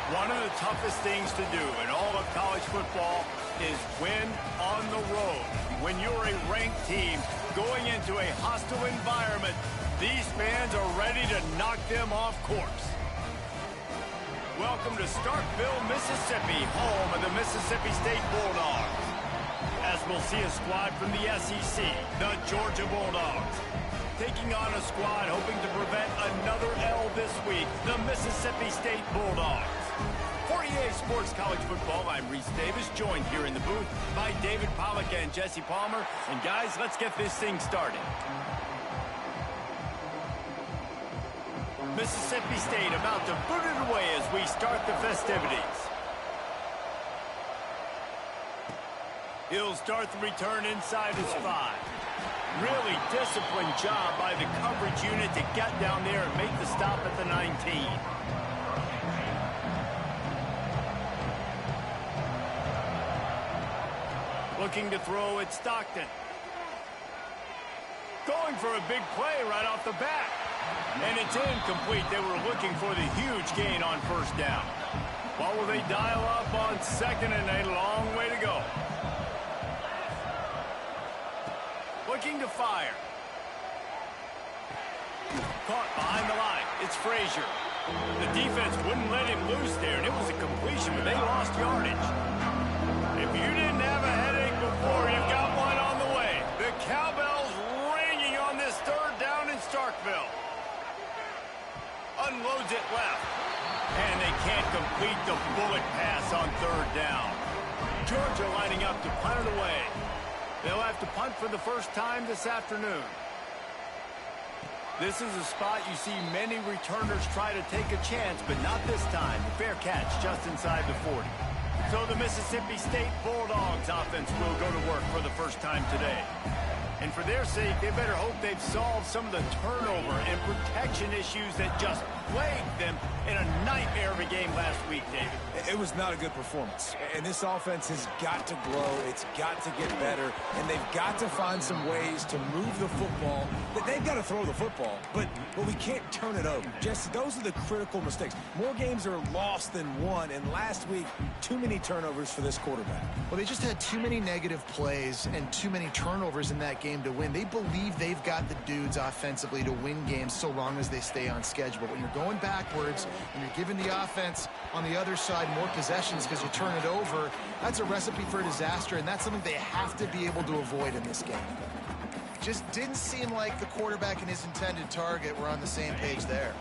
One of the toughest things to do in all of college football is win on the road. When you're a ranked team going into a hostile environment, these fans are ready to knock them off course. Welcome to Starkville, Mississippi, home of the Mississippi State Bulldogs. As we'll see a squad from the SEC, the Georgia Bulldogs, taking on a squad hoping to prevent another L this week, the Mississippi State Bulldogs. For EA Sports College Football, I'm Reese Davis, joined here in the booth by David Pollack and Jesse Palmer. And guys, let's get this thing started. Mississippi State about to boot it away as we start the festivities. He'll start the return inside his 5. Really disciplined job by the coverage unit to get down there and make the stop at the 19. Looking to throw at Stockton. Going for a big play right off the bat. And it's incomplete. They were looking for the huge gain on first down. What will they dial up on second and a long way to go? Looking to fire. Caught behind the line. It's Frazier. The defense wouldn't let him loose there, and it was a completion, but they lost yardage. If you didn't have a headache before, you've got one on the way. The cowbell's ringing on this third down in Starkville. Unloads it left. And they can't complete the bullet pass on third down. Georgia lining up to punt it away. They'll have to punt for the first time this afternoon. This is a spot you see many returners try to take a chance, but not this time. The fair catch just inside the 40. So the Mississippi State Bulldogs offense will go to work for the first time today. And for their sake, they better hope they've solved some of the turnover and protection issues that just plagued them in a nightmare of a game last week, David. It was not a good performance. And this offense has got to grow. It's got to get better. And they've got to find some ways to move the football. They've got to throw the football, but we can't turn it over. Jesse, those are the critical mistakes. More games are lost than won, and last week, too many turnovers for this quarterback. Well, they just had too many negative plays and too many turnovers in that game to win. They believe they've got the dudes offensively to win games so long as they stay on schedule. But when you're going backwards, when you're giving the offense on the other side more possessions because you turn it over, that's a recipe for disaster, and that's something they have to be able to avoid in this game. Just didn't seem like the quarterback and his intended target were on the same page there.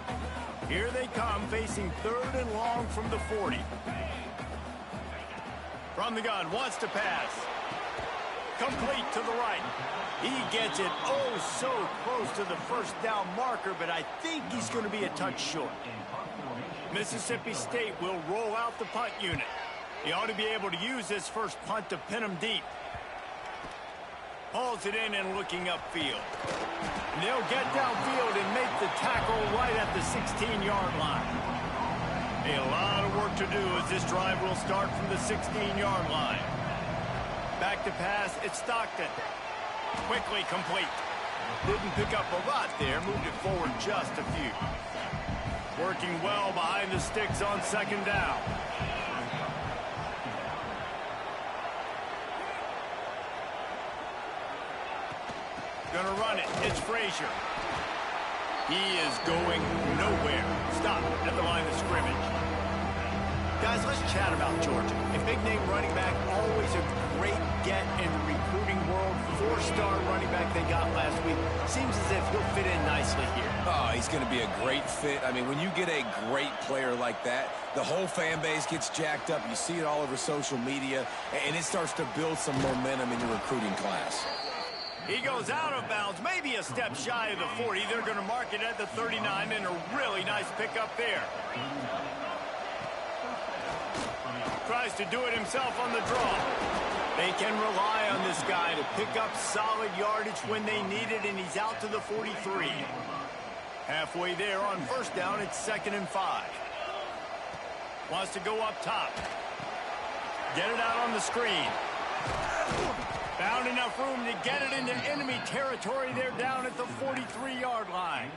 Here they come, facing third and long from the 40. From the gun, wants to pass. Complete to the right. He gets it oh so close to the first down marker, but I think he's going to be a touch short. Mississippi State will roll out the punt unit. He ought to be able to use this first punt to pin him deep. Hauls it in and looking upfield. They'll get downfield and make the tackle right at the 16-yard line. A lot of work to do as this drive will start from the 16-yard line. Back to pass, it's Stockton. Quickly complete. Didn't pick up a lot there, moved it forward just a few. Working well behind the sticks on second down. Gonna run it. It's Frazier. He is going nowhere. Stop at the line of scrimmage. Guys, let's chat about Georgia. A big-name running back, always a great get in the recruiting world. 4-star running back they got last week. Seems as if he'll fit in nicely here. Oh, he's going to be a great fit. I mean, when you get a great player like that, the whole fan base gets jacked up. You see it all over social media, and it starts to build some momentum in your recruiting class. He goes out of bounds, maybe a step shy of the 40. They're going to mark it at the 39, and a really nice pickup there. Tries to do it himself on the draw. They can rely on this guy to pick up solid yardage when they need it, and he's out to the 43. Halfway there on first down, it's 2nd and 5. Wants to go up top. Get it out on the screen. Found enough room to get it into enemy territory. They're down at the 43-yard line.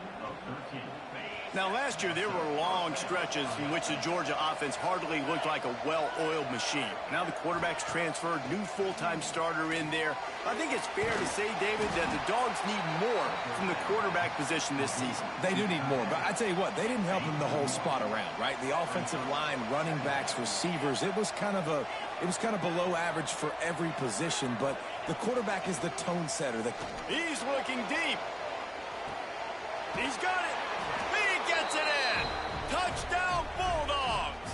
Now, last year, there were long stretches in which the Georgia offense hardly looked like a well-oiled machine. Now the quarterback's transferred, new full-time starter in there. I think it's fair to say, David, that the Dogs need more from the quarterback position this season. They do need more, but I tell you what, they didn't help them the whole spot around, right? The offensive line, running backs, receivers, it was kind of below average for every position, but the quarterback is the tone setter. He's looking deep. He's got it. He gets it in. Touchdown, Bulldogs.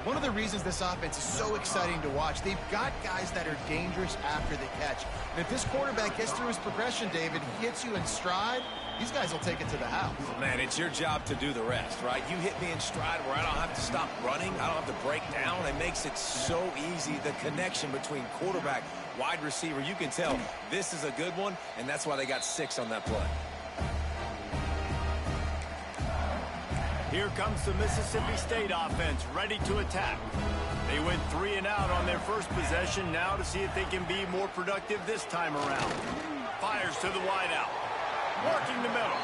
One of the reasons this offense is so exciting to watch, they've got guys that are dangerous after the catch. And if this quarterback gets through his progression, David, he hits you in stride, these guys will take it to the house. Man, it's your job to do the rest, right? You hit me in stride where I don't have to stop running. I don't have to break down. It makes it so easy. The connection between quarterback, wide receiver, you can tell this is a good one, and that's why they got 6 on that play. Here comes the Mississippi State offense, ready to attack. They went 3 and out on their first possession, now to see if they can be more productive this time around. Fires to the wideout, working the middle.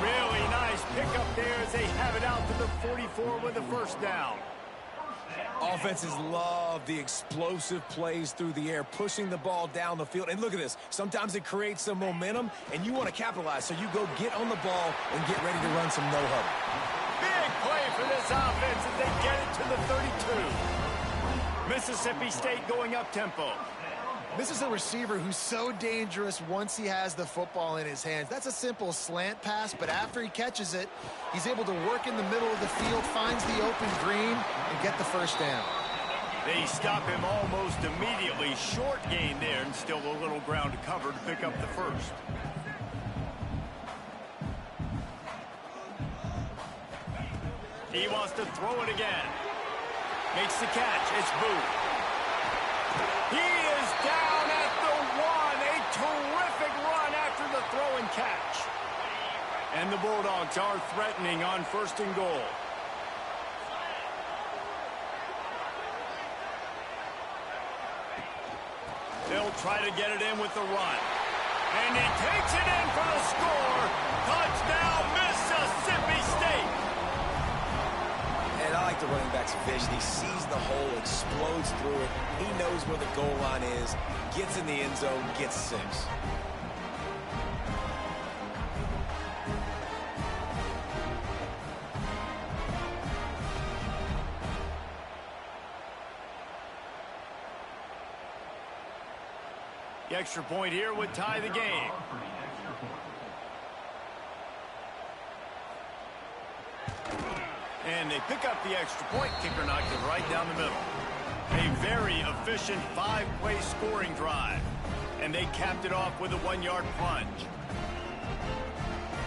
Really nice pickup there as they have it out to the 44 with a first down. Offenses love the explosive plays through the air, pushing the ball down the field. And look at this. Sometimes it creates some momentum, and you want to capitalize. So you go get on the ball and get ready to run some no-huddle. Big play for this offense as they get it to the 32. Mississippi State going up-tempo. This is a receiver who's so dangerous once he has the football in his hands. That's a simple slant pass, but after he catches it, he's able to work in the middle of the field, finds the open green, and get the first down. They stop him almost immediately. Short gain there, and still a little ground to cover to pick up the first. He wants to throw it again. Makes the catch. It's Booth. He is down at the 1. A terrific run after the throw and catch. And the Bulldogs are threatening on 1st and goal. They'll try to get it in with the run. And he takes it in for the score. Touchdown, Mississippi State. And I like the running back's vision. He sees the hole, explodes through it. He knows where the goal line is, gets in the end zone, gets 6. The extra point here would tie the game. And they pick up the extra point. Kicker knocked it right down the middle. A very efficient 5-play scoring drive. And they capped it off with a 1-yard plunge.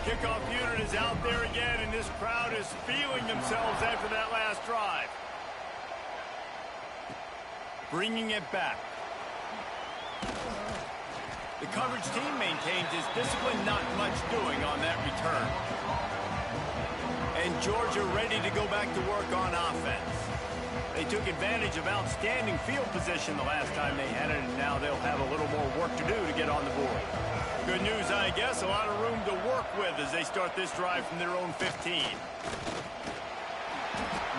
Kickoff unit is out there again, and this crowd is feeling themselves after that last drive. Bringing it back. The coverage team maintains its discipline, not much doing on that return. And Georgia ready to go back to work on offense. They took advantage of outstanding field position the last time they had it, and now they'll have a little more work to do to get on the board. Good news, I guess, a lot of room to work with as they start this drive from their own 15.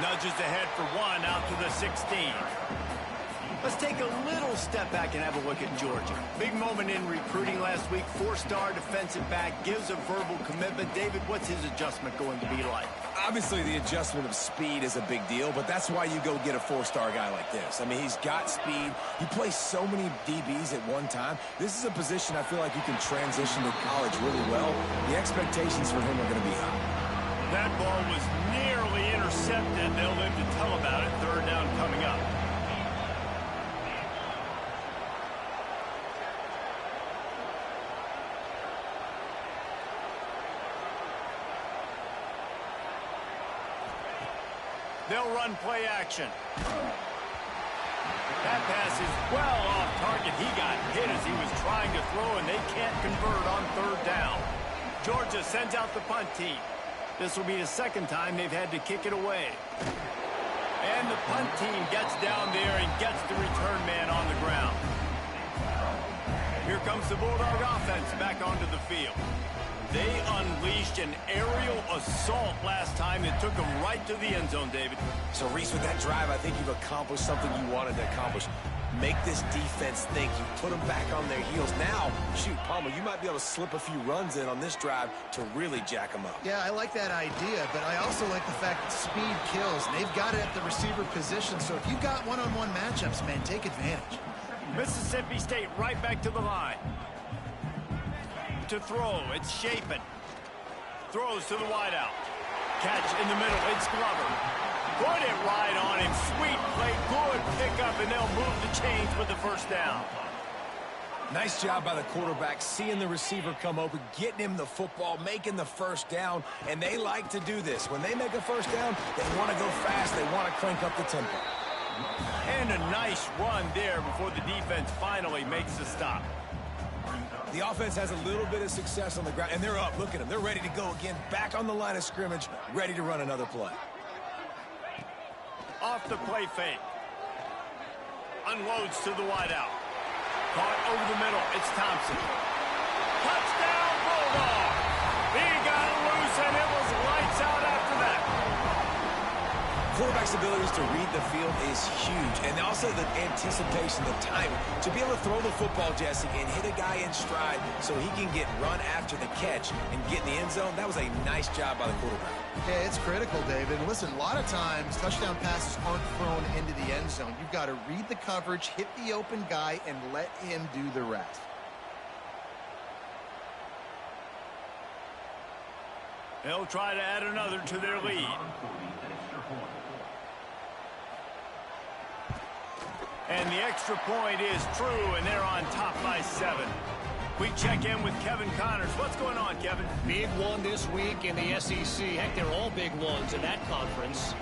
Nudges ahead for 1 out to the 16. Let's take a little step back and have a look at Georgia. Big moment in recruiting last week. 4-star defensive back, gives a verbal commitment. David, what's his adjustment going to be like? Obviously, the adjustment of speed is a big deal, but that's why you go get a 4-star guy like this. I mean, he's got speed. He plays so many DBs at one time. This is a position I feel like you can transition to college really well. The expectations for him are going to be high. That ball was nearly intercepted. They'll live to tell about it. 3rd down coming up. They'll run play action. That pass is well off target. He got hit as he was trying to throw, and they can't convert on 3rd down. Georgia sends out the punt team. This will be the 2nd time they've had to kick it away. And the punt team gets down there and gets the return man on the ground. Here comes the Bulldog offense back onto the field. They unleashed an aerial assault last time that took them right to the end zone, David. So, Reese, with that drive, I think you've accomplished something you wanted to accomplish. Make this defense think. You put them back on their heels. Now, shoot, Palmer, you might be able to slip a few runs in on this drive to really jack them up. Yeah, I like that idea, but I also like the fact that speed kills. They've got it at the receiver position, so if you've got one-on-one matchups, man, take advantage. Mississippi State right back to the line. To throw, it's Shapen. Throws to the wideout. Catch in the middle, it's Glover. Put it right on him. Sweet play, good pickup, and they'll move the chains with the first down. Nice job by the quarterback, seeing the receiver come open, getting him the football, making the first down, and they like to do this. When they make a first down, they want to go fast. They want to crank up the tempo. And a nice run there before the defense finally makes the stop. The offense has a little bit of success on the ground, and they're up. Look at them. They're ready to go again, back on the line of scrimmage, ready to run another play. Off the play fake. Unloads to the wideout. Caught over the middle. It's Thompson. Touchdown, Bulldog! He got loose, and it was lights out after that. Quarterback's abilities to read the field is huge, and also the anticipation, the timing. To be able to throw the football, Jesse, and hit a guy in stride so he can get run after the catch and get in the end zone, that was a nice job by the quarterback. Yeah, it's critical, David. Listen, a lot of times, touchdown passes aren't thrown into the end zone. You've got to read the coverage, hit the open guy, and let him do the rest. They'll try to add another to their lead. And the extra point is true, and they're on top by 7. We check in with Kevin Connors. What's going on, Kevin? Big one this week in the SEC. Heck, they're all big ones in that conference.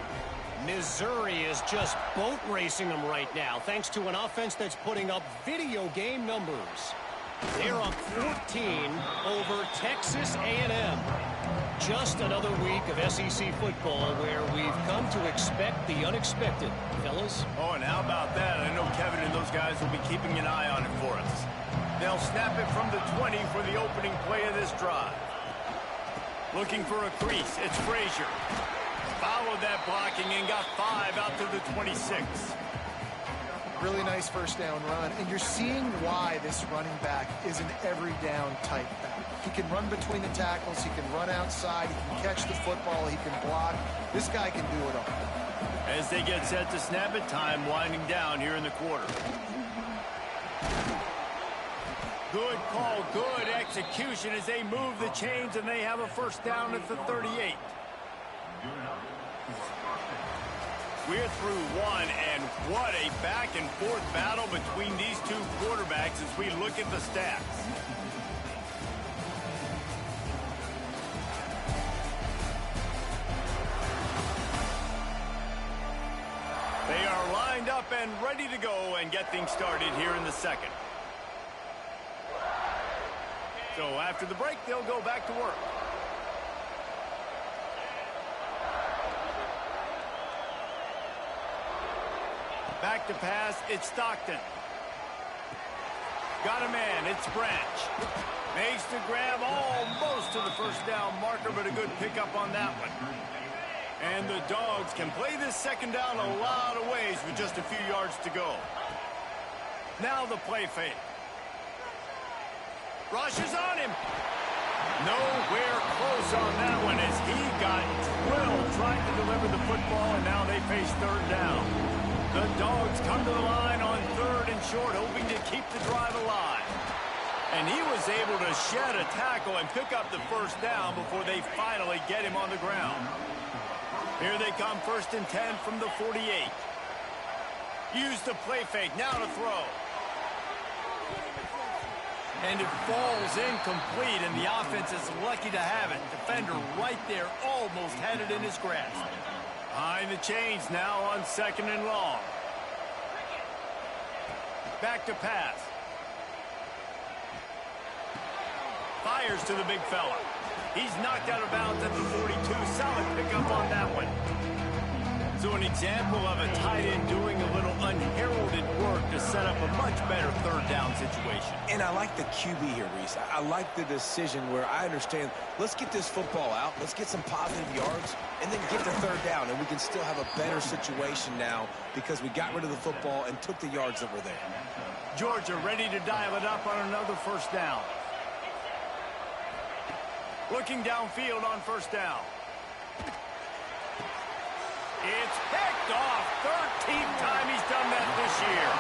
Missouri is just boat racing them right now, thanks to an offense that's putting up video game numbers. They're up 14 over Texas A&M. Just another week of SEC football where we've come to expect the unexpected, fellas. Oh, and how about that? I know Kevin and those guys will be keeping an eye on it for us. They'll snap it from the 20 for the opening play of this drive. Looking for a crease. It's Frazier. Followed that blocking and got 5 out to the 26. Really nice first down run, and you're seeing why this running back is an every down type back. He can run between the tackles, he can run outside, he can catch the football, he can block. This guy can do it all. As they get set to snap it, time winding down here in the quarter. Good call, good execution as they move the chains, and they have a first down at the 38. We're through one, and what a back-and-forth battle between these two quarterbacks as we look at the stats. They are lined up and ready to go and get things started here in the second. So after the break, they'll go back to work. Back to pass, it's Stockton. Got a man, it's Branch. Makes the grab almost to the first down marker, but a good pickup on that one. And the Dogs can play this second down a lot of ways with just a few yards to go. Now the play fake. Rushes on him. Nowhere close on that one as he got drilled trying to deliver the football, and now they face third down. The Dogs come to the line on 3rd and short, hoping to keep the drive alive. And he was able to shed a tackle and pick up the first down before they finally get him on the ground. Here they come, 1st and 10 from the 48. Use the play fake, now to throw. And it falls incomplete, and the offense is lucky to have it. Defender right there, almost had it in his grasp. Behind the chains now on 2nd and long. Back to pass. Fires to the big fella. He's knocked out of bounds at the 42. Solid pickup on that one. So an example of a tight end doing a little unheralded work to set up a much better third down situation. And I like the QB here, Reese. I like the decision where I understand, let's get this football out, let's get some positive yards, and then get to third down, and we can still have a better situation now because we got rid of the football and took the yards that were there. Georgia ready to dial it up on another first down. Looking downfield on first down. It's picked off. 13th time he's done that this year.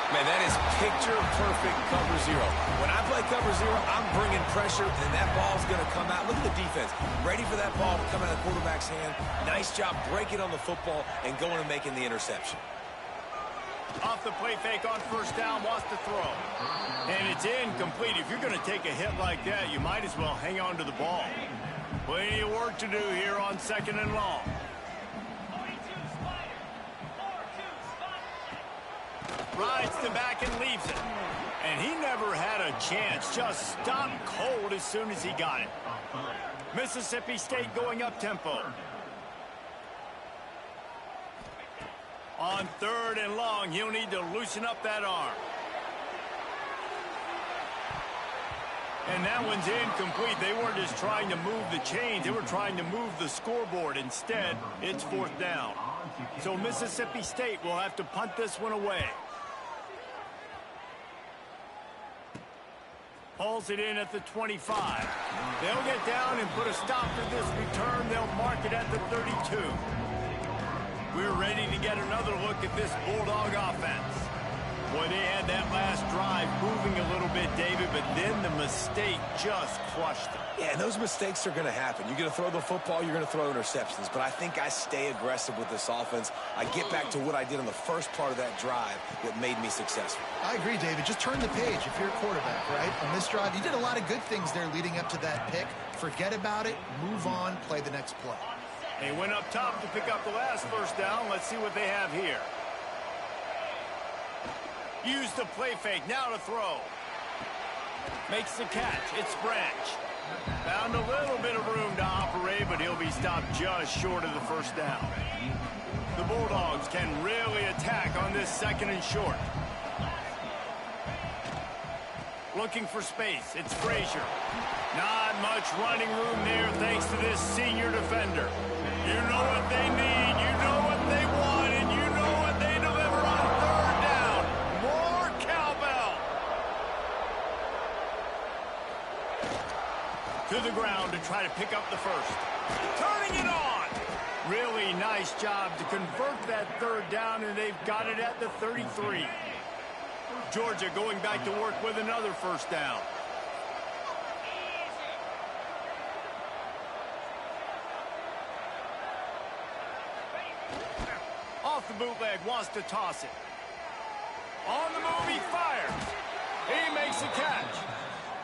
Man, that is picture-perfect cover zero. When I play cover zero, I'm bringing pressure, and that ball's going to come out. Look at the defense. Ready for that ball to come out of the quarterback's hand. Nice job breaking on the football and going and making the interception. Off the play fake on first down, wants to throw. And it's incomplete. If you're going to take a hit like that, you might as well hang on to the ball. Plenty of work to do here on second and long. Rides the back and leaves it. And he never had a chance. Just stopped cold as soon as he got it. Mississippi State going up tempo. On third and long, he'll need to loosen up that arm. And that one's incomplete. They weren't just trying to move the chains. They were trying to move the scoreboard. Instead, it's fourth down. So Mississippi State will have to punt this one away. Pulls it in at the 25. They'll get down and put a stop to this return. They'll mark it at the 32. We're ready to get another look at this Bulldog offense. Boy, they had that last drive moving a little bit, David, but then the mistake just crushed them. Yeah, and those mistakes are going to happen. You're going to throw the football, you're going to throw interceptions. But I think I stay aggressive with this offense. I get back to what I did on the first part of that drive that made me successful. I agree, David. Just turn the page if you're a quarterback, right? On this drive, you did a lot of good things there leading up to that pick. Forget about it, move on, play the next play. They went up top to pick up the last first down. Let's see what they have here. Use the play fake. Now to throw. Makes the catch. It's Branch. Found a little bit of room to operate, but he'll be stopped just short of the first down. The Bulldogs can really attack on this second and short. Looking for space. It's Frazier. Not much running room there thanks to this senior defender. You know what they need. You know what they want. And you know what they deliver on third down. More cowbell. To the ground to try to pick up the first. Turning it on. Really nice job to convert that third down, and they've got it at the 33. Georgia going back to work with another first down. Off the bootleg, wants to toss it. On the move, he fires. He makes a catch.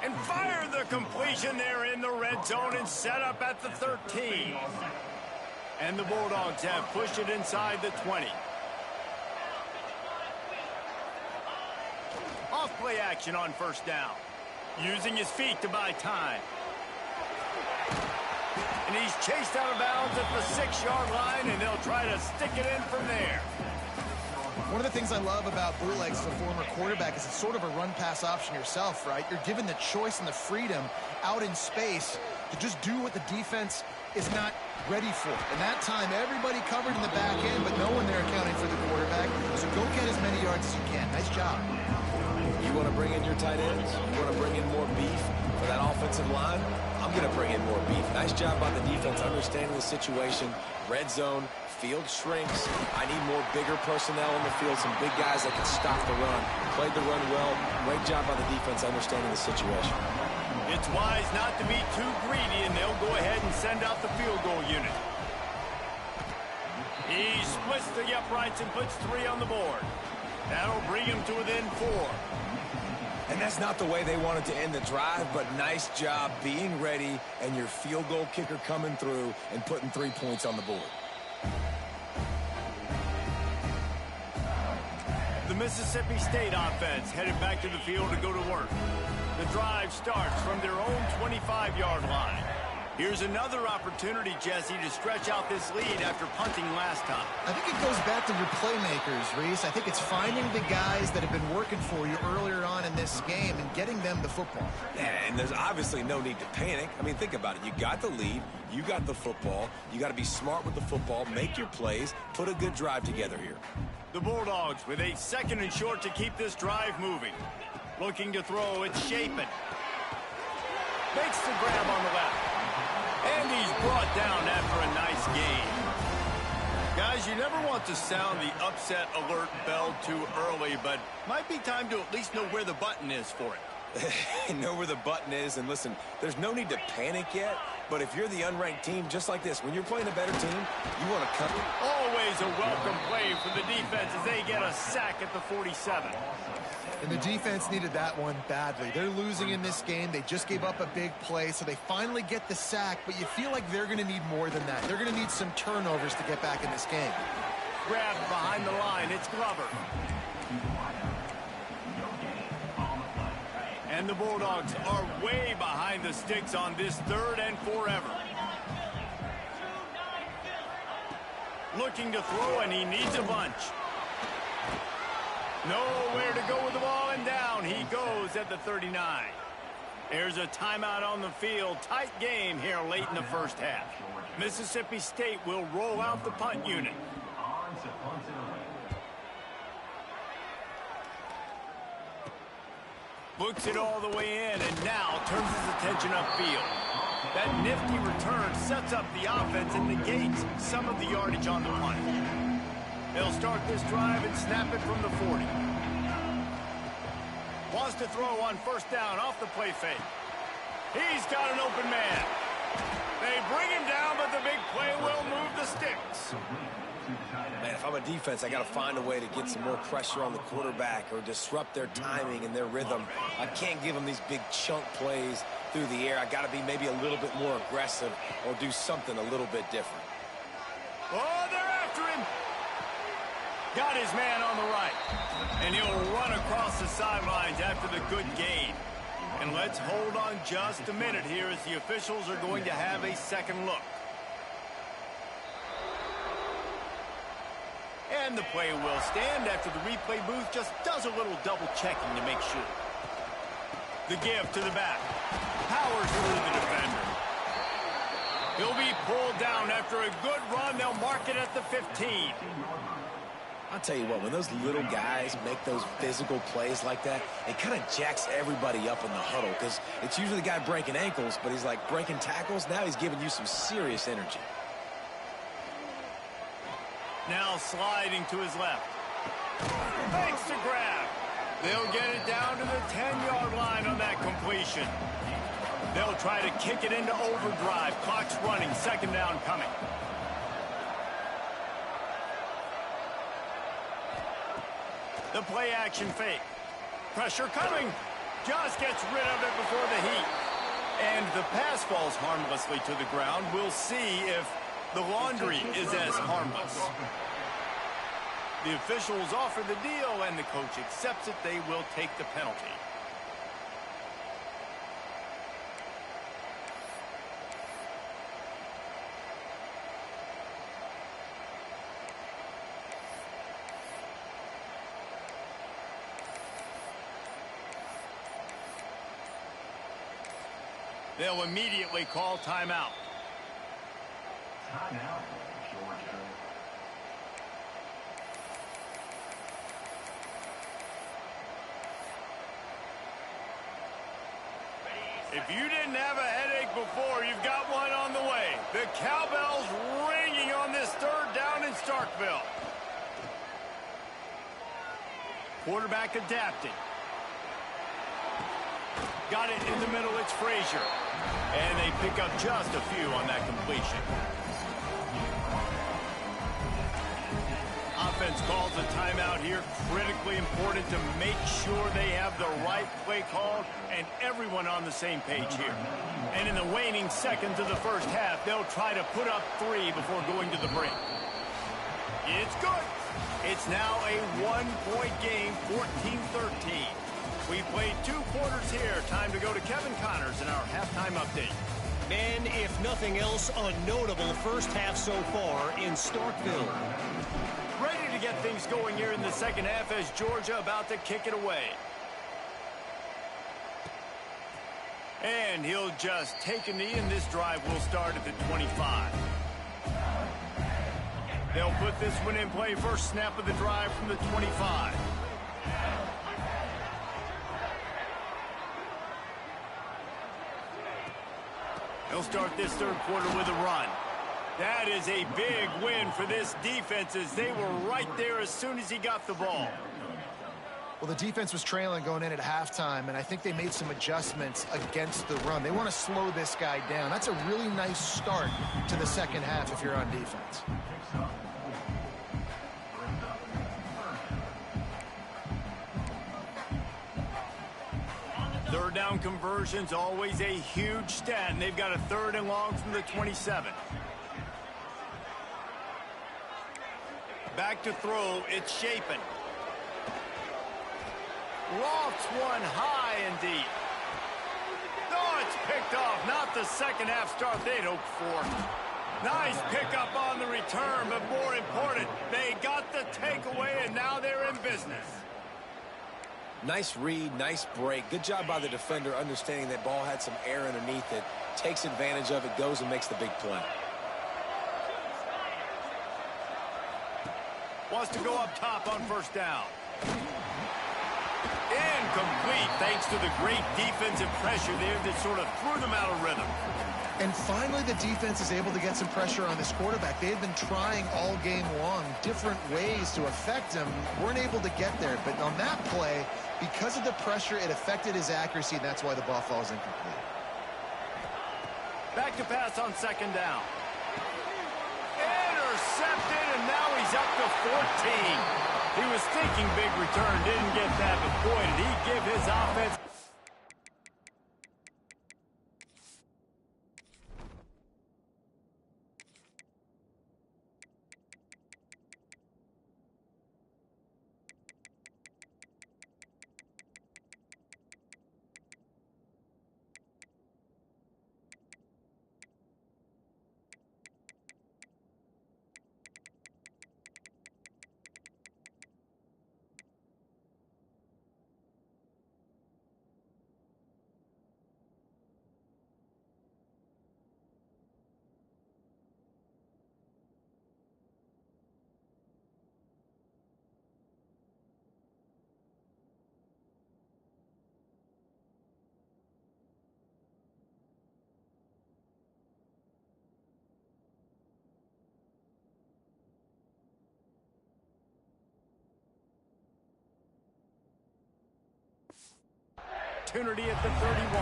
And fire the completion there in the red zone and set up at the 13. And the Bulldogs have pushed it inside the 20. Off play action on first down. Using his feet to buy time. And he's chased out of bounds at the 6-yard line, and they'll try to stick it in from there. One of the things I love about bootlegs as a former quarterback is it's sort of a run-pass option yourself, right? You're given the choice and the freedom out in space to just do what the defense is not ready for. And that time, everybody covered in the back end, but no one there accounting for the quarterback. So go get as many yards as you can. Nice job. You want to bring in your tight ends? You want to bring in more beef for that offensive line? I'm going to bring in more beef. Nice job by the defense understanding the situation. Red zone, field shrinks. I need more bigger personnel in the field, some big guys that can stop the run. Played the run well. Great job by the defense understanding the situation. It's wise not to be too greedy, and they'll go ahead and send out the field goal unit. He splits the uprights and puts 3 on the board. That'll bring him to within 4. And that's not the way they wanted to end the drive, but nice job being ready and your field goal kicker coming through and putting 3 points on the board. The Mississippi State offense headed back to the field to go to work. The drive starts from their own 25-yard line. Here's another opportunity, Jesse, to stretch out this lead after punting last time. I think it goes back to your playmakers, Reese. I think it's finding the guys that have been working for you earlier on in this game and getting them the football. Yeah, and there's obviously no need to panic. I mean, think about it. You got the lead. You got the football. You got to be smart with the football, make your plays, put a good drive together here. The Bulldogs with a 2nd and short to keep this drive moving. Looking to throw, it's Shapen. Makes the grab on the left. And he's brought down after a nice gain. Guys, you never want to sound the upset alert bell too early, but might be time to at least know where the button is for it. Know where the button is, and listen, there's no need to panic yet, but if you're the unranked team, just like this, when you're playing a better team, you want to cut. Always a welcome play for the defense as they get a sack at the 47. And the defense needed that one badly. They're losing in this game. They just gave up a big play, so they finally get the sack, but you feel like they're going to need more than that. They're going to need some turnovers to get back in this game. Grabbed behind the line. It's Glover. And the Bulldogs are way behind the sticks on this 3rd and forever. Looking to throw, and he needs a bunch. Nowhere to go with the ball, and down he goes at the 39. There's a timeout on the field. Tight game here late in the first half. Mississippi State will roll out the punt unit. Looks it all the way in, and now turns his attention upfield. That nifty return sets up the offense and negates some of the yardage on the punt. They'll start this drive and snap it from the 40. Wants to throw on 1st down off the play fake. He's got an open man. They bring him down, but the big play will move the sticks. Man, if I'm a defense, I got to find a way to get some more pressure on the quarterback or disrupt their timing and their rhythm. I can't give them these big chunk plays through the air. I got to be maybe a little bit more aggressive or do something a little bit different. Oh, they're after him. Got his man on the right. And he'll run across the sidelines after the good gain. And let's hold on just a minute here as the officials are going to have a second look. And the play will stand after the replay booth just does a little double checking to make sure. The give to the back. Powers through the defender. He'll be pulled down after a good run. They'll mark it at the 15. I'll tell you what, when those little guys make those physical plays like that, it kind of jacks everybody up in the huddle because it's usually the guy breaking ankles, but he's like breaking tackles. Now he's giving you some serious energy. Now sliding to his left. Makes the grab. They'll get it down to the 10-yard line on that completion. They'll try to kick it into overdrive. Clock's running. 2nd down coming. The play action fake. Pressure coming. Just gets rid of it before the heat. And the pass falls harmlessly to the ground. We'll see if the laundry is as harmless. The officials offer the deal, and the coach accepts it. They will take the penalty. They'll immediately call timeout. Timeout, Georgia. If you didn't have a headache before, you've got one on the way. The cowbell's ringing on this 3rd down in Starkville. Quarterback adapting. Got it in the middle, it's Frazier. And they pick up just a few on that completion. Offense calls a timeout here. Critically important to make sure they have the right play called and everyone on the same page here. And in the waning seconds of the first half, they'll try to put up 3 before going to the break. It's good. It's now a 1-point game, 14-13. We played 2 quarters here. Time to go to Kevin Connors in our halftime update. And if nothing else, a notable first half so far in Starkville. Ready to get things going here in the second half as Georgia about to kick it away. And he'll just take a knee, and this drive will start at the 25. They'll put this one in play. First snap of the drive from the 25. He'll start this third quarter with a run. That is a big win for this defense as they were right there as soon as he got the ball. Well, the defense was trailing going in at halftime, and I think they made some adjustments against the run. They want to slow this guy down. That's a really nice start to the second half if you're on defense. Third down conversions, always a huge stat, and they've got a third and long from the 27. Back to throw, it's Shapen. Lofts one high and deep. No, it's picked off. Not the second half start they'd hoped for. Nice pickup on the return, but more important, they got the takeaway, and now they're in business. Nice read, nice break. Good job by the defender understanding that ball had some air underneath it. Takes advantage of it, goes and makes the big play. Wants to go up top on first down. Incomplete thanks to the great defensive pressure there that sort of threw them out of rhythm. And finally, the defense is able to get some pressure on this quarterback. They had been trying all game long different ways to affect him. Weren't able to get there. But on that play, because of the pressure, it affected his accuracy. And that's why the ball falls incomplete. Back to pass on second down. Intercepted, and now he's up to 14. He was thinking big return, didn't get that, but boy, did he give his offense. Opportunity at the 31.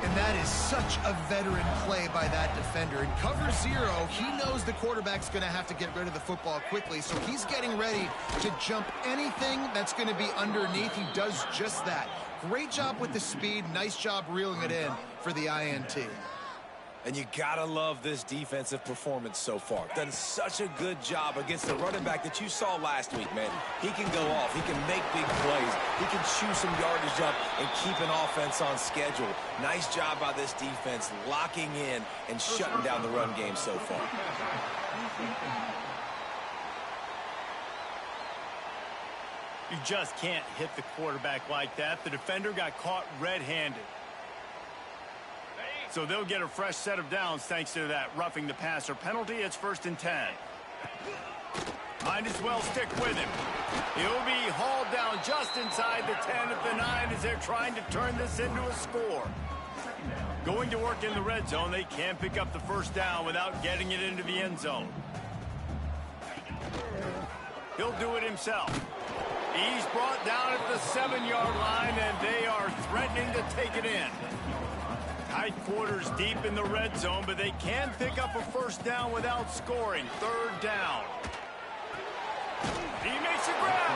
And that is such a veteran play by that defender. In cover zero, he knows the quarterback's going to have to get rid of the football quickly, so he's getting ready to jump anything that's going to be underneath. He does just that. Great job with the speed. Nice job reeling it in for the INT. And you gotta love this defensive performance so far. Done such a good job against the running back that you saw last week, man. He can go off. He can make big plays. He can chew some yardage up and keep an offense on schedule. Nice job by this defense locking in and shutting down the run game so far. You just can't hit the quarterback like that. The defender got caught red-handed. So they'll get a fresh set of downs thanks to that roughing the passer penalty. It's 1st and 10. Might as well stick with him. He'll be hauled down just inside the 10 at the 9 as they're trying to turn this into a score. Going to work in the red zone. They can't pick up the first down without getting it into the end zone. He'll do it himself. He's brought down at the 7-yard line, and they are threatening to take it in. Tight quarters deep in the red zone, but they can pick up a first down without scoring. 3rd down. He makes a grab.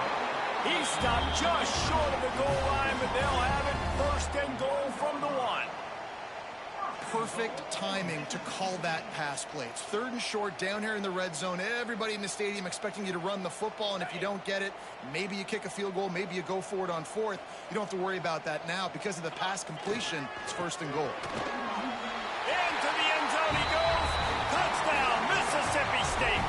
He stopped just short of the goal line, but they'll have it 1st and goal from the 1. perfect timing to call that pass play. It's 3rd and short down here in the red zone. Everybody in the stadium expecting you to run the football, and if you don't get it, maybe you kick a field goal, maybe you go for it on 4th. You don't have to worry about that now. Because of the pass completion, it's 1st and goal. Into the end zone he goes. Touchdown, Mississippi State.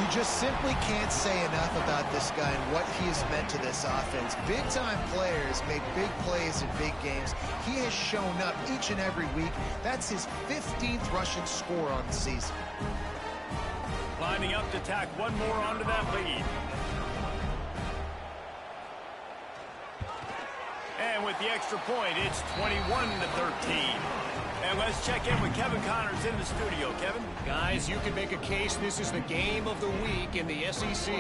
You just simply can't say enough about this guy and what he has meant to this offense. Big-time players make big plays in big games. He has shown up each and every week. That's his 15th rushing score on the season. Lining up to tack one more onto that lead. And with the extra point, it's 21-13. And let's check in with Kevin Connors in the studio. Kevin? Guys, you can make a case this is the game of the week in the SEC.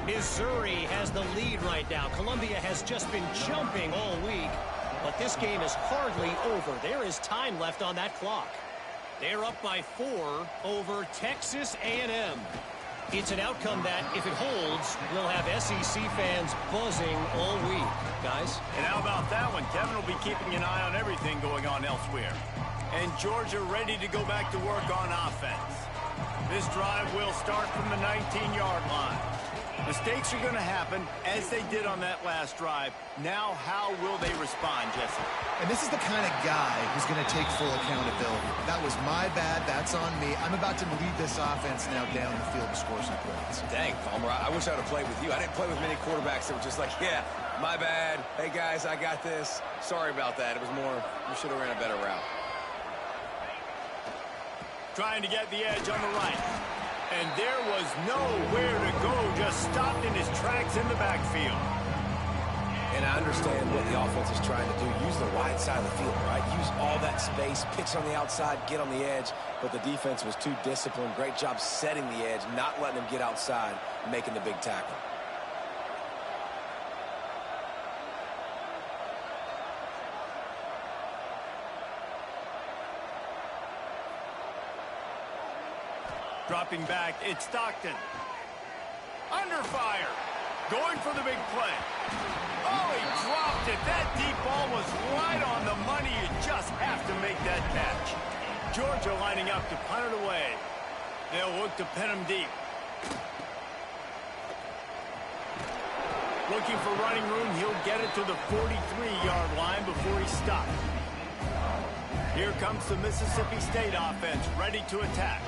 Missouri has the lead right now. Columbia has just been jumping all week, but this game is hardly over. There is time left on that clock. They're up by 4 over Texas A&M. It's an outcome that, if it holds, will have SEC fans buzzing all week. Guys? And how about that one? Kevin will be keeping an eye on everything going on elsewhere. And Georgia ready to go back to work on offense. This drive will start from the 19-yard line. Mistakes are going to happen, as they did on that last drive. Now, how will they respond, Jesse? And this is the kind of guy who's going to take full accountability. That was my bad. That's on me. I'm about to lead this offense now down the field to score some points. Dang, Palmer, I wish I would have played with you. I didn't play with many quarterbacks that were just like, yeah, my bad. Hey, guys, I got this. Sorry about that. It was more, we should have ran a better route. Trying to get the edge on the right. And there was nowhere to go, just stopped in his tracks in the backfield. And I understand what the offense is trying to do. Use the wide side of the field, right? Use all that space, pitch on the outside, get on the edge. But the defense was too disciplined. Great job setting the edge, not letting them get outside, making the big tackle. Dropping back, it's Stockton. Under fire. Going for the big play. Oh, he dropped it. That deep ball was right on the money. You just have to make that catch. Georgia lining up to punt it away. They'll look to pin him deep. Looking for running room. He'll get it to the 43-yard line before he stopped. Here comes the Mississippi State offense, ready to attack.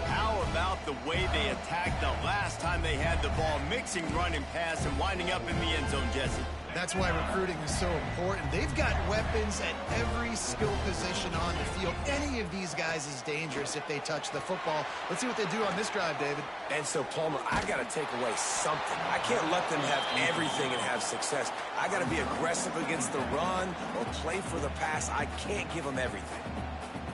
How about the way they attacked the last time they had the ball, mixing run and pass and winding up in the end zone, Jesse? That's why recruiting is so important. They've got weapons at every skill position on the field. Any of these guys is dangerous if they touch the football. Let's see what they do on this drive, David. And so, Palmer, I got to take away something. I can't let them have everything and have success. I got to be aggressive against the run or play for the pass. I can't give them everything.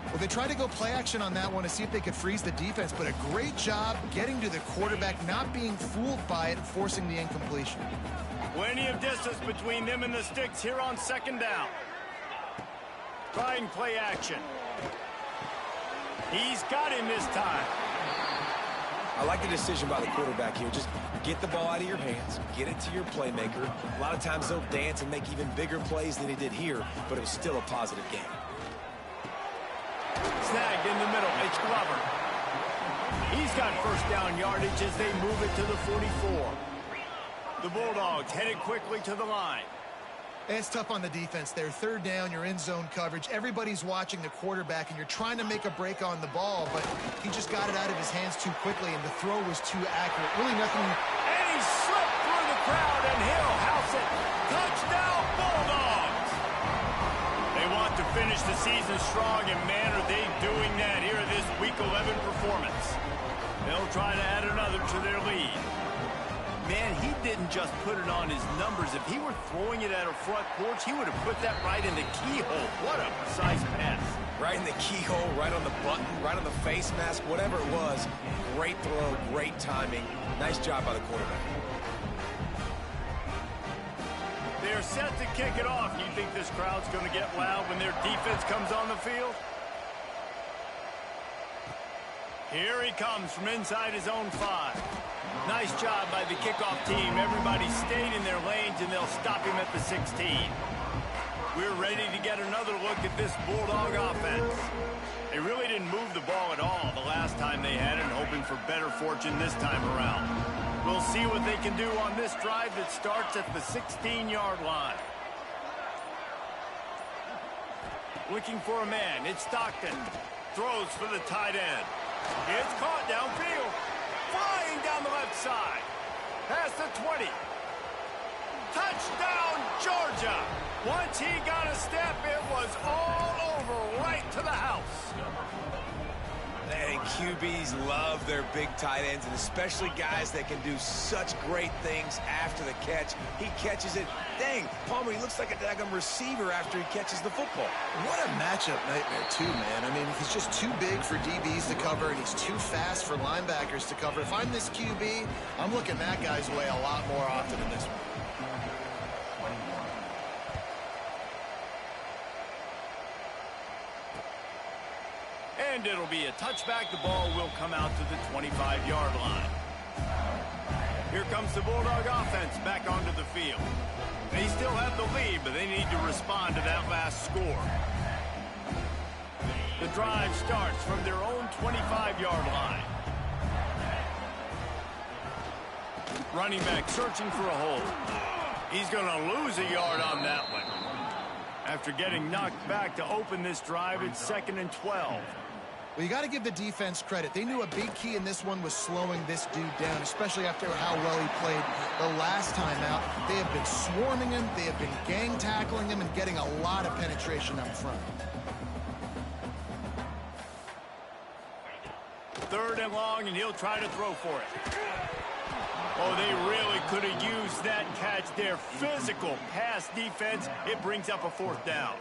Well, they tried to go play action on that one to see if they could freeze the defense, but a great job getting to the quarterback, not being fooled by it, and forcing the incompletion. Plenty of distance between them and the sticks here on second down. Trying play action. He's got him this time. I like the decision by the quarterback here. Just get the ball out of your hands, get it to your playmaker. A lot of times they'll dance and make even bigger plays than he did here, but it was still a positive game. Snagged in the middle, it's Glover. He's got first down yardage as they move it to the 44. The Bulldogs headed quickly to the line. It's tough on the defense there. Third down, you're in zone coverage. Everybody's watching the quarterback, and you're trying to make a break on the ball, but he just got it out of his hands too quickly, and the throw was too accurate. Really nothing. And he slipped through the crowd, and he'll house it. Touchdown, Bulldogs! They want to finish the season strong, and man, are they doing that here in this Week 11 performance. They'll try to add another to their lead. Man, he didn't just put it on his numbers. If he were throwing it at a front porch, he would have put that right in the keyhole. What a precise pass. Right in the keyhole, right on the button, right on the face mask, whatever it was. Great throw, great timing. Nice job by the quarterback. They're set to kick it off. Do you think this crowd's going to get loud when their defense comes on the field? Here he comes from inside his own 5. Nice job by the kickoff team. Everybody stayed in their lanes, and they'll stop him at the 16. We're ready to get another look at this Bulldog offense. They really didn't move the ball at all the last time they had it, hoping for better fortune this time around. We'll see what they can do on this drive that starts at the 16-yard line. Looking for a man. It's Stockton. Throws for the tight end. It's caught downfield. Flying down the left side. Past the 20. Touchdown, Georgia. Once he got a step, it was all over right to the house. And QBs love their big tight ends, and especially guys that can do such great things after the catch. He catches it. Dang, Palmer, he looks like a daggum receiver after he catches the football. What a matchup nightmare, too, man. I mean, he's just too big for DBs to cover, and he's too fast for linebackers to cover. If I'm this QB, I'm looking that guy's way a lot more often than this one. And it'll be a touchback. The ball will come out to the 25-yard line. Here comes the Bulldog offense back onto the field. They still have the lead, but they need to respond to that last score. The drive starts from their own 25-yard line. Running back searching for a hole. He's going to lose a yard on that one. After getting knocked back to open this drive, it's 2nd and 12. Well, you got to give the defense credit. They knew a big key in this one was slowing this dude down, especially after how well he played the last time out. They have been swarming him. They have been gang tackling him and getting a lot of penetration up front. 3rd and long, and he'll try to throw for it. Oh, they really could have used that catch. Their physical pass defense, it brings up a 4th down.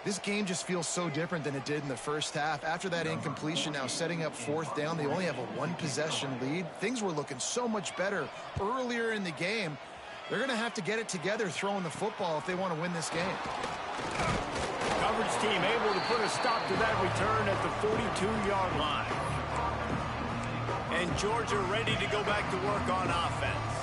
This game just feels so different than it did in the first half. After that incompletion, now setting up 4th down, they only have a 1-possession lead. Things were looking so much better earlier in the game. They're going to have to get it together throwing the football if they want to win this game. Coverage team able to put a stop to that return at the 42-yard line. And Georgia ready to go back to work on offense.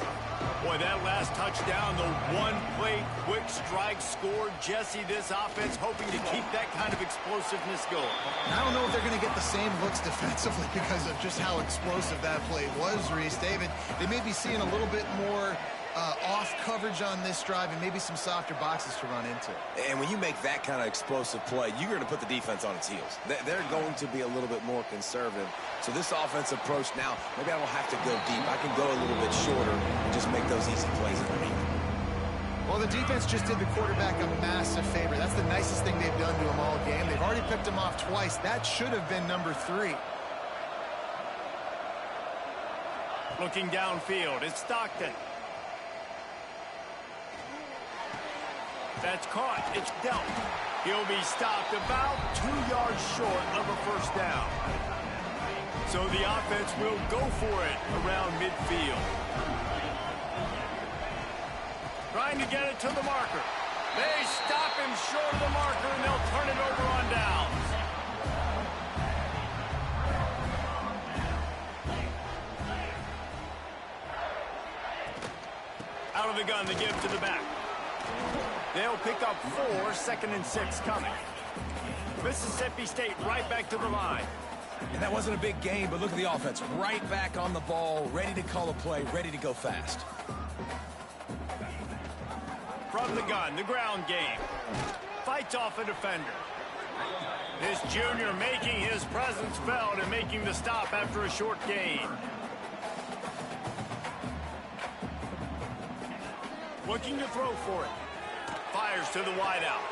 Boy, that last touchdown, the one-play quick strike scored. Jesse, this offense hoping to keep that kind of explosiveness going. I don't know if they're going to get the same looks defensively because of just how explosive that play was, Reese. David, they may be seeing a little bit more off coverage on this drive and maybe some softer boxes to run into. And when you make that kind of explosive play, you're going to put the defense on its heels. They're going to be a little bit more conservative. So this offense approach now, maybe I don't have to go deep. I can go a little bit shorter and just make those easy plays underneath. Well, the defense just did the quarterback a massive favor. That's the nicest thing they've done to him all game. They've already picked him off twice. That should have been number 3. Looking downfield, it's Stockton. That's caught. It's dealt. He'll be stopped about 2 yards short of a 1st down. So the offense will go for it around midfield. Trying to get it to the marker. They stop him short of the marker, and they'll turn it over on downs. Out of the gun to give to the back. They'll pick up 4, 2nd and 6 coming. Mississippi State right back to the line. And that wasn't a big game, but look at the offense. Right back on the ball, ready to call a play, ready to go fast. From the gun, the ground game. Fights off a defender. This junior making his presence felt and making the stop after a short gain. Looking to throw for it. Fires to the wideout.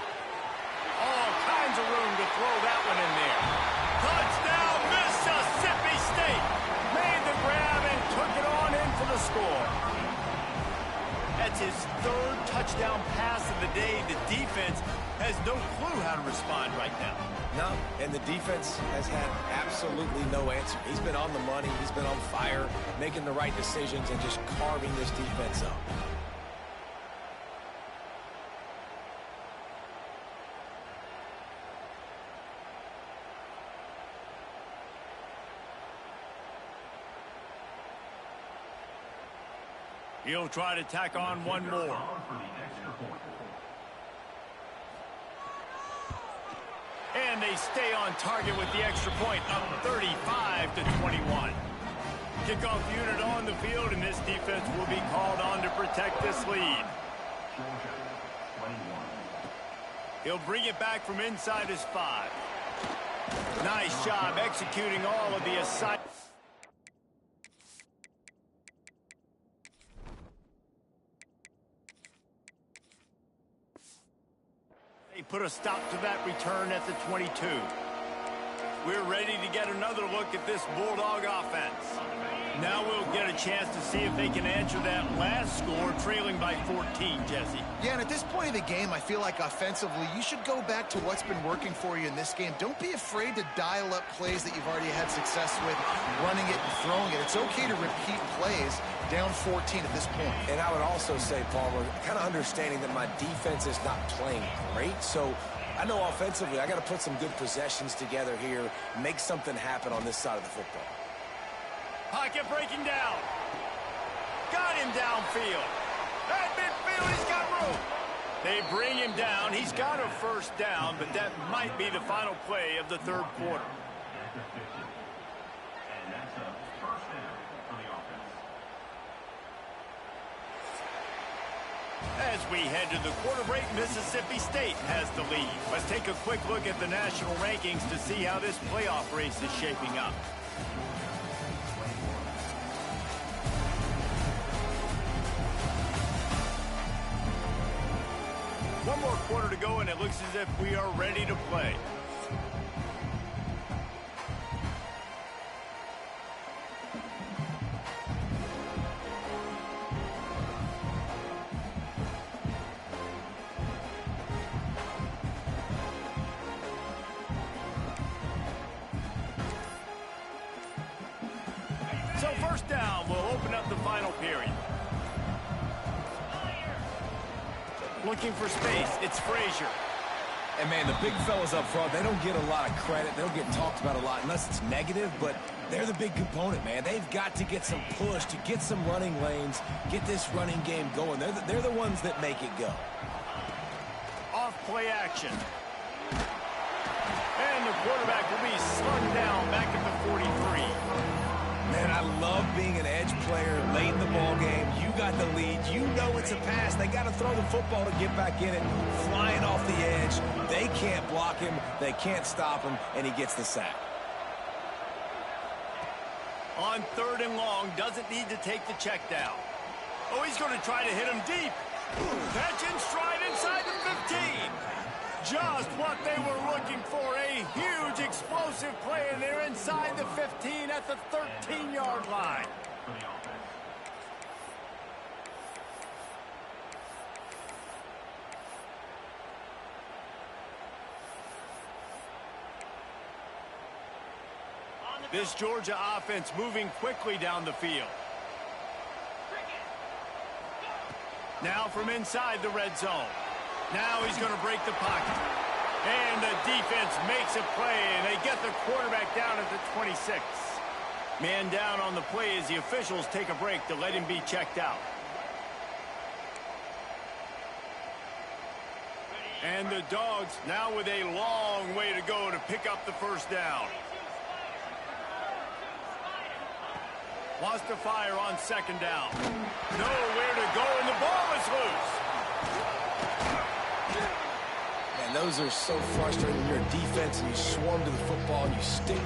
All kinds of room to throw that one in there. Touchdown, Mississippi State. Made the grab and took it on in for the score. That's his 3rd touchdown pass of the day. The defense has no clue how to respond right now. No, and the defense has had absolutely no answer. He's been on the money. He's been on fire, making the right decisions and just carving this defense up. He'll try to tack on one more. they stay on target with the extra point, up 35-21. Kickoff unit on the field, and this defense will be called on to protect this lead. He'll bring it back from inside his 5. Nice job executing all of the assignments. They put a stop to that return at the 22. We're ready to get another look at this Bulldog offense. Now we'll get a chance to see if they can answer that last score, trailing by 14, Jesse. Yeah, and at this point of the game, I feel like offensively, you should go back to what's been working for you in this game. Don't be afraid to dial up plays that you've already had success with, running it and throwing it. It's okay to repeat plays down 14 at this point. And I would also say, Palmer, kind of understanding that my defense is not playing great, so I know offensively I got to put some good possessions together here, make something happen on this side of the football. Pocket breaking down. Got him downfield. At midfield, he's got room. They bring him down. He's got a first down, but that might be the final play of the third quarter. As we head to the quarter break, Mississippi State has the lead. Let's take a quick look at the national rankings to see how this playoff race is shaping up. One more quarter to go, and it looks as if we are ready to play. So first down, we'll open up the final period. Looking for space, it's Frazier. And, man, the big fellas up front, they don't get a lot of credit. They don't get talked about a lot unless it's negative, but they're the big component, man. They've got to get some push, to get some running lanes, get this running game going. They're the ones that make it go. Off play action. And the quarterback will be slung down back at the 43. Man, I love being an edge player late in the ball game. You got the lead. You know it's a pass. They got to throw the football to get back in it. Flying off the edge. They can't block him. They can't stop him, and he gets the sack. On 3rd and long, doesn't need to take the check down. Oh, he's going to try to hit him deep. Catch in stride inside the 15. Just what they were looking for, a huge explosive play, and they're inside the 15 at the 13-yard line. This Georgia offense moving quickly down the field. Now from inside the red zone. Now he's going to break the pocket. And the defense makes a play, and they get the quarterback down at the 26. Man down on the play as the officials take a break to let him be checked out. And the Dogs now with a long way to go to pick up the first down. Wants to fire on 2nd down. Nowhere to go, and the ball is loose. And those are so frustrating when you're a defense and you swarm to the football and you stick.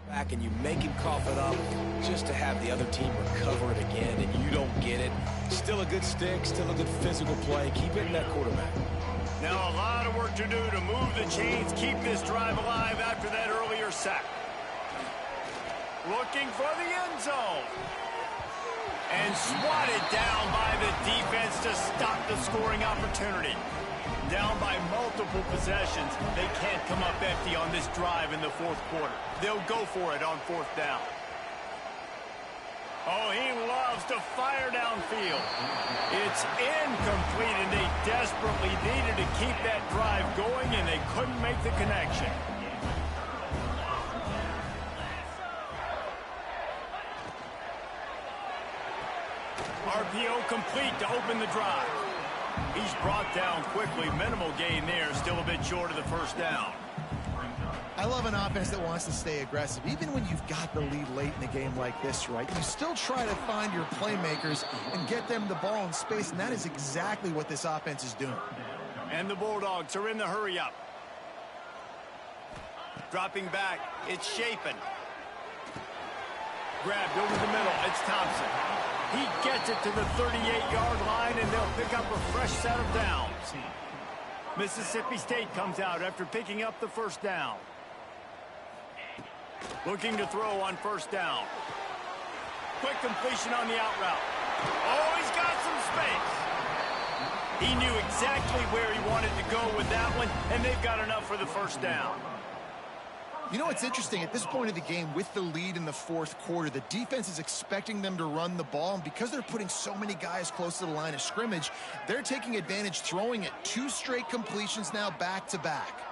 Back and you make him cough it up just to have the other team recover it again, and you don't get it. Still a good stick, still a good physical play. Keep hitting that quarterback. Now a lot of work to do to move the chains, keep this drive alive after that earlier sack. Looking for the end zone. And swatted down by the defense to stop the scoring opportunity. Down by multiple possessions. They can't come up empty on this drive in the 4th quarter. They'll go for it on 4th down. Oh, he loves to fire downfield. It's incomplete, and they desperately needed to keep that drive going, and they couldn't make the connection. RPO complete to open the drive. He's brought down quickly. Minimal gain there. Still a bit short of the first down. I love an offense that wants to stay aggressive. Even when you've got the lead late in the game like this, right? You still try to find your playmakers and get them the ball in space, and that is exactly what this offense is doing. And the Bulldogs are in the hurry-up. Dropping back, it's Chapin. Grabbed over the middle, it's Thompson. He gets it to the 38-yard line, and they'll pick up a fresh set of downs. Mississippi State comes out after picking up the first down. Looking to throw on first down. Quick completion on the out route. Oh, he's got some space. He knew exactly where he wanted to go with that one, and they've got enough for the first down. You know, it's interesting. At this point of the game, with the lead in the fourth quarter, the defense is expecting them to run the ball. And because they're putting so many guys close to the line of scrimmage, they're taking advantage, throwing it 2 straight completions now back-to-back.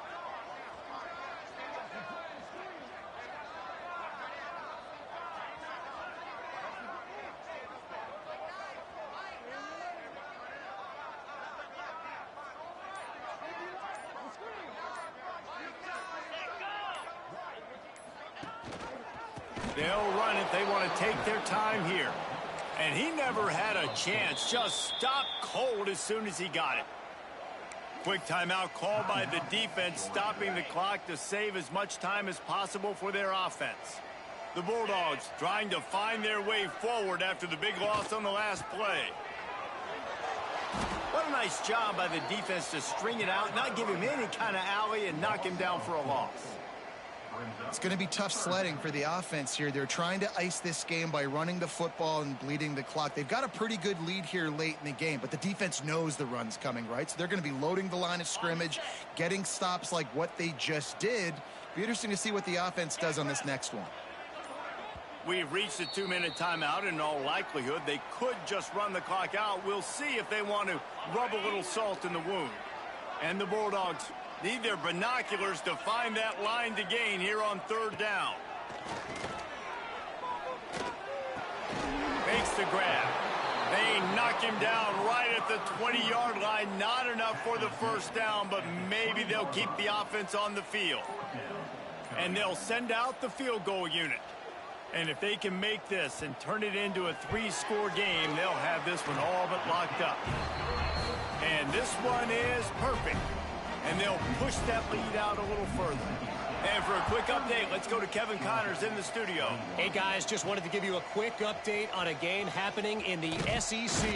They'll run it. They want to take their time here. And he never had a chance. Just stopped cold as soon as he got it. Quick timeout called by the defense, stopping the clock to save as much time as possible for their offense. The Bulldogs trying to find their way forward after the big loss on the last play. What a nice job by the defense to string it out, not give him any kind of alley, and knock him down for a loss. It's going to be tough sledding for the offense here. They're trying to ice this game by running the football and bleeding the clock. They've got a pretty good lead here late in the game, but the defense knows the run's coming, right? So they're going to be loading the line of scrimmage, getting stops like what they just did. Be interesting to see what the offense does on this next one. We've reached a 2-minute timeout. In all likelihood, they could just run the clock out. We'll see if they want to rub a little salt in the wound. And the Bulldogs need their binoculars to find that line to gain here on third down. Makes the grab. They knock him down right at the 20-yard line. Not enough for the first down, but maybe they'll keep the offense on the field. And they'll send out the field goal unit. And if they can make this and turn it into a 3-score game, they'll have this one all but locked up. And this one is perfect. And they'll push that lead out a little further. And for a quick update, let's go to Kevin Connors in the studio. Hey, guys, just wanted to give you a quick update on a game happening in the SEC.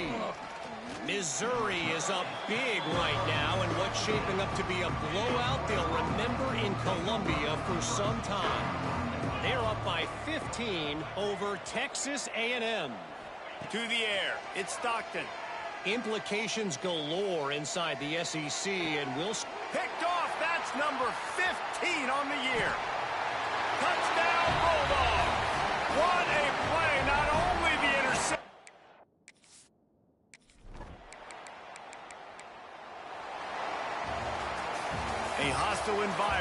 Missouri is up big right now in what's shaping up to be a blowout they'll remember in Columbia for some time. They're up by 15 over Texas A&M. To the air, it's Stockton. Implications galore inside the SEC, and will picked off. That's number 15 on the year. Touchdown, Bulldogs. What a play. Not only the interception. A hostile environment.